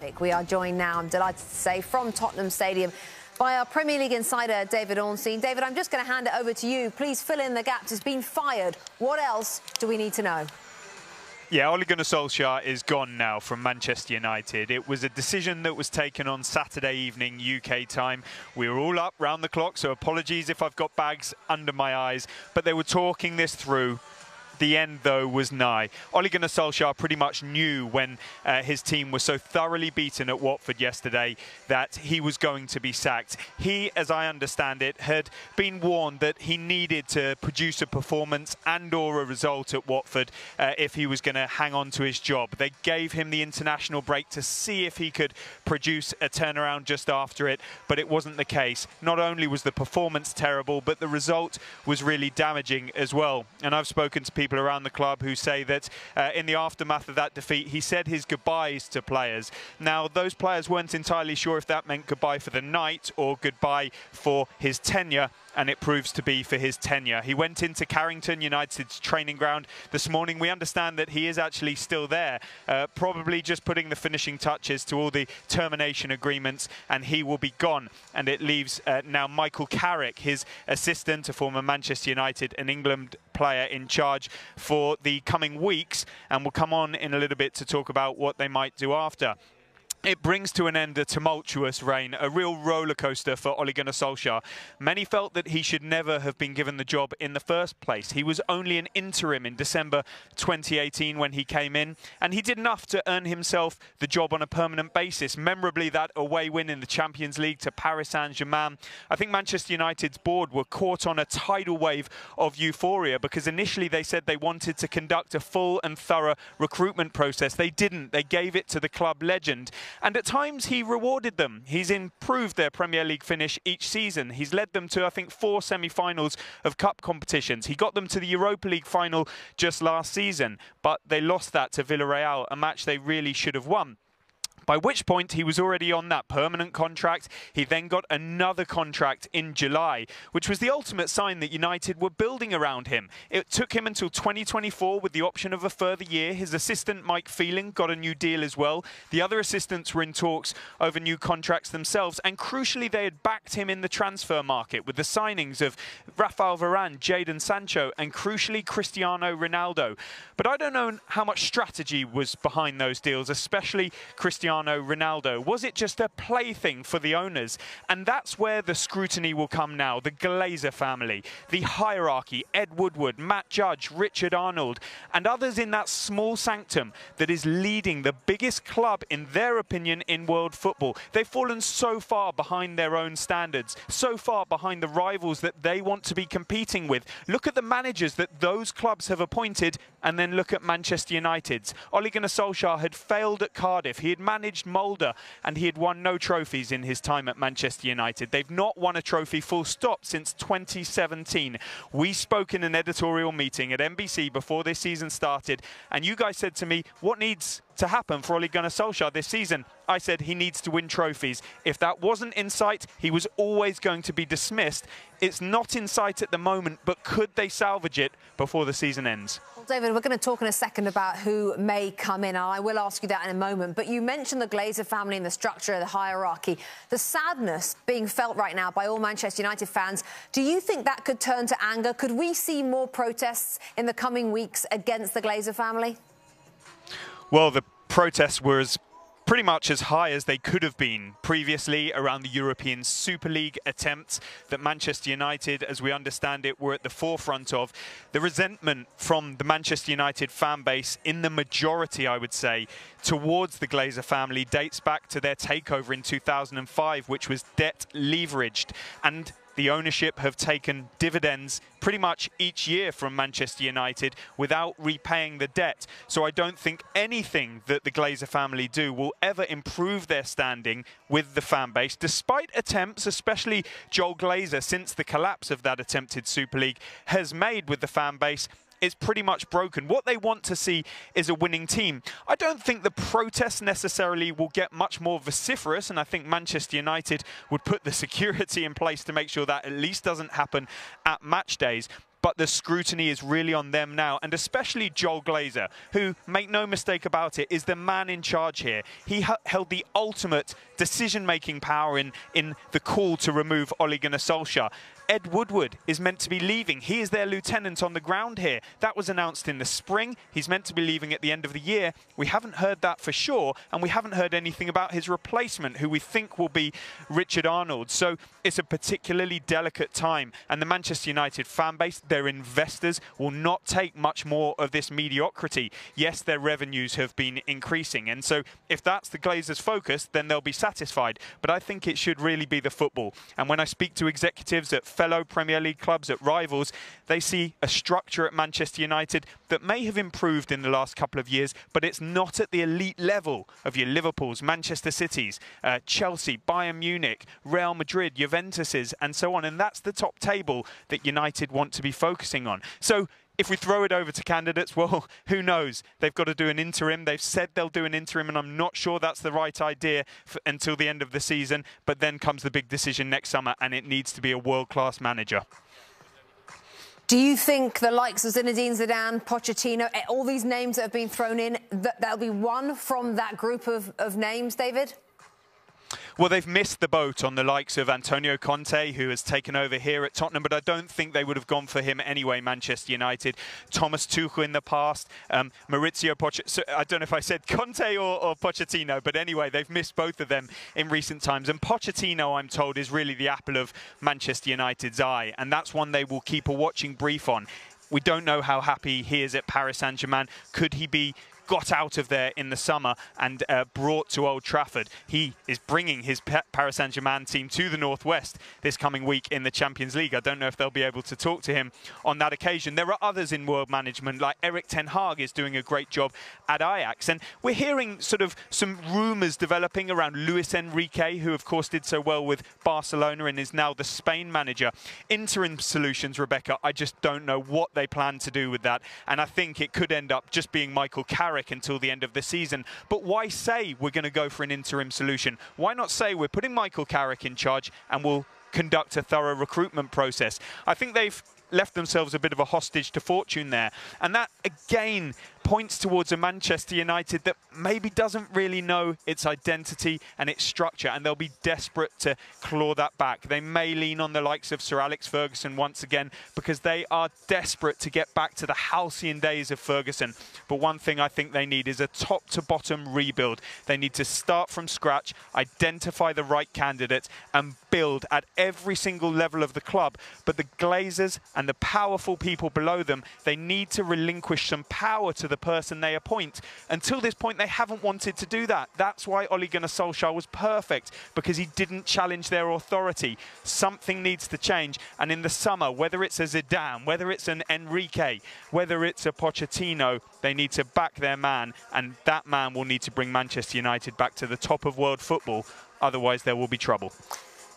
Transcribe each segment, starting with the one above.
We are joined now, I'm delighted to say, from Tottenham Stadium by our Premier League insider, David Ornstein. David, I'm just going to hand it over to you. Please fill in the gaps. He's been fired. What else do we need to know? Yeah, Ole Gunnar Solskjaer is gone now from Manchester United. It was a decision that was taken on Saturday evening UK time. We were all up round the clock, so apologies if I've got bags under my eyes, but they were talking this through. The end, though, was nigh. Ole Gunnar Solskjaer pretty much knew when his team was so thoroughly beaten at Watford yesterday that he was going to be sacked. He, as I understand it, had been warned that he needed to produce a performance and/or a result at Watford if he was going to hang on to his job. They gave him the international break to see if he could produce a turnaround just after it, but it wasn't the case. Not only was the performance terrible, but the result was really damaging as well. And I've spoken to people around the club who say that in the aftermath of that defeat, he said his goodbyes to players. Now, those players weren't entirely sure if that meant goodbye for the night or goodbye for his tenure, and it proves to be for his tenure. He went into Carrington United's training ground this morning. We understand that he is actually still there, probably just putting the finishing touches to all the termination agreements, and he will be gone. And it leaves now Michael Carrick, his assistant, a former Manchester United and England player, in charge for the coming weeks, and we'll come on in a little bit to talk about what they might do after. It brings to an end a tumultuous reign, a real roller coaster for Ole Gunnar Solskjaer. Many felt that he should never have been given the job in the first place. He was only an interim in December 2018 when he came in, and he did enough to earn himself the job on a permanent basis. Memorably, that away win in the Champions League to Paris Saint-Germain. I think Manchester United's board were caught on a tidal wave of euphoria because initially they said they wanted to conduct a full and thorough recruitment process. They didn't. They gave it to the club legend. And at times he rewarded them. He's improved their Premier League finish each season. He's led them to, I think, 4 semi-finals of cup competitions. He got them to the Europa League final just last season, but they lost that to Villarreal, a match they really should have won. By which point he was already on that permanent contract. He then got another contract in July, which was the ultimate sign that United were building around him. It took him until 2024 with the option of a further year. His assistant, Mike Phelan, got a new deal as well. The other assistants were in talks over new contracts themselves, and crucially they had backed him in the transfer market with the signings of Rafael Varane, Jadon Sancho, and crucially Cristiano Ronaldo. But I don't know how much strategy was behind those deals, especially Cristiano Ronaldo. Was it just a plaything for the owners? And that's where the scrutiny will come now. The Glazer family, the hierarchy, Ed Woodward, Matt Judge, Richard Arnold, and others in that small sanctum that is leading the biggest club, in their opinion, in world football. They've fallen so far behind their own standards, so far behind the rivals that they want to be competing with. Look at the managers that those clubs have appointed, and then look at Manchester United's. Ole Gunnar Solskjaer had failed at Cardiff. He had managed Mulder, and he had won no trophies in his time at Manchester United. They've not won a trophy full stop since 2017. We spoke in an editorial meeting at NBC before this season started, and you guys said to me, what needs to happen for Ole Gunnar Solskjaer this season? I said he needs to win trophies. If that wasn't in sight, he was always going to be dismissed. It's not in sight at the moment, but could they salvage it before the season ends? Well, David, we're going to talk in a second about who may come in, and I will ask you that in a moment. But you mentioned the Glazer family and the structure, the hierarchy, the sadness being felt right now by all Manchester United fans. Do you think that could turn to anger? Could we see more protests in the coming weeks against the Glazer family? Well, the protests were pretty much as high as they could have been previously around the European Super League attempts that Manchester United, as we understand it, were at the forefront of. The resentment from the Manchester United fan base, in the majority, I would say, towards the Glazer family dates back to their takeover in 2005, which was debt leveraged. And the ownership have taken dividends pretty much each year from Manchester United without repaying the debt. So I don't think anything that the Glazer family do will ever improve their standing with the fan base, despite attempts, especially Joel Glazer, since the collapse of that attempted Super League, has made with the fan base. It's pretty much broken. What they want to see is a winning team. I don't think the protests necessarily will get much more vociferous, and I think Manchester United would put the security in place to make sure that at least doesn't happen at match days. but the scrutiny is really on them now, and especially Joel Glazer, who, make no mistake about it, is the man in charge here. He held the ultimate decision-making power in the call to remove Ole Gunnar Solskjaer. Ed Woodward is meant to be leaving. He is their lieutenant on the ground here. That was announced in the spring. He's meant to be leaving at the end of the year. We haven't heard that for sure, and we haven't heard anything about his replacement, who we think will be Richard Arnold. So it's a particularly delicate time, and the Manchester United fan base, their investors, will not take much more of this mediocrity. Yes, their revenues have been increasing, and so if that's the Glazers' focus, then they'll be satisfied. But I think it should really be the football. And when I speak to executives at fellow Premier League clubs, at rivals, they see a structure at Manchester United that may have improved in the last couple of years, but it's not at the elite level of your Liverpools, Manchester Cities, Chelsea, Bayern Munich, Real Madrid, Juventuses, and so on. And that's the top table that United want to be focusing on. So if we throw it over to candidates, well, who knows? They've got to do an interim. They've said they'll do an interim, and I'm not sure that's the right idea until the end of the season. But then comes the big decision next summer, and it needs to be a world-class manager. Do you think the likes of Zinedine Zidane, Pochettino, all these names that have been thrown in, that'll be one from that group of names, David? Well, they've missed the boat on the likes of Antonio Conte, who has taken over here at Tottenham, but I don't think they would have gone for him anyway, Manchester United. Thomas Tuchel in the past, Maurizio Pochettino. So I don't know if I said Conte or Pochettino, but anyway, they've missed both of them in recent times. And Pochettino, I'm told, is really the apple of Manchester United's eye, and that's one they will keep a watching brief on. We don't know how happy he is at Paris Saint-Germain. Could he be got out of there in the summer and brought to Old Trafford? He is bringing his Paris Saint-Germain team to the Northwest this coming week in the Champions League. I don't know if they'll be able to talk to him on that occasion. There are others in world management, like Erik ten Hag is doing a great job at Ajax. And we're hearing sort of some rumours developing around Luis Enrique, who of course did so well with Barcelona and is now the Spain manager. Interim solutions, Rebecca, I just don't know what they plan to do with that. And I think it could end up just being Michael Carrick until the end of the season. But why say we're going to go for an interim solution? Why not say we're putting Michael Carrick in charge and we'll conduct a thorough recruitment process? I think they've left themselves a bit of a hostage to fortune there. And that, again, points towards a Manchester United that maybe doesn't really know its identity and its structure, and they'll be desperate to claw that back. They may lean on the likes of Sir Alex Ferguson once again, because they are desperate to get back to the halcyon days of Ferguson. But one thing I think they need is a top-to-bottom rebuild. They need to start from scratch, identify the right candidates, and build at every single level of the club. But the Glazers and the powerful people below them, they need to relinquish some power to the person they appoint. Until this point, they haven't wanted to do that. That's why Ole Gunnar Solskjaer was perfect, because he didn't challenge their authority. Something needs to change, and in the summer, whether it's a Zidane, whether it's an Enrique, whether it's a Pochettino, they need to back their man, and that man will need to bring Manchester United back to the top of world football. Otherwise, there will be trouble.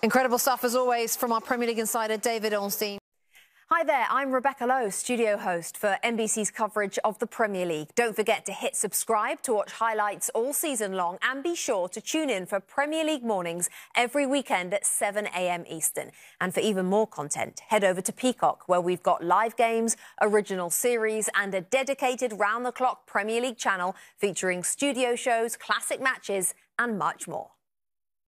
Incredible stuff, as always, from our Premier League insider, David Ornstein. Hi there, I'm Rebecca Lowe, studio host for NBC's coverage of the Premier League. Don't forget to hit subscribe to watch highlights all season long, and be sure to tune in for Premier League mornings every weekend at 7 a.m. Eastern. And for even more content, head over to Peacock, where we've got live games, original series, and a dedicated round-the-clock Premier League channel featuring studio shows, classic matches, and much more.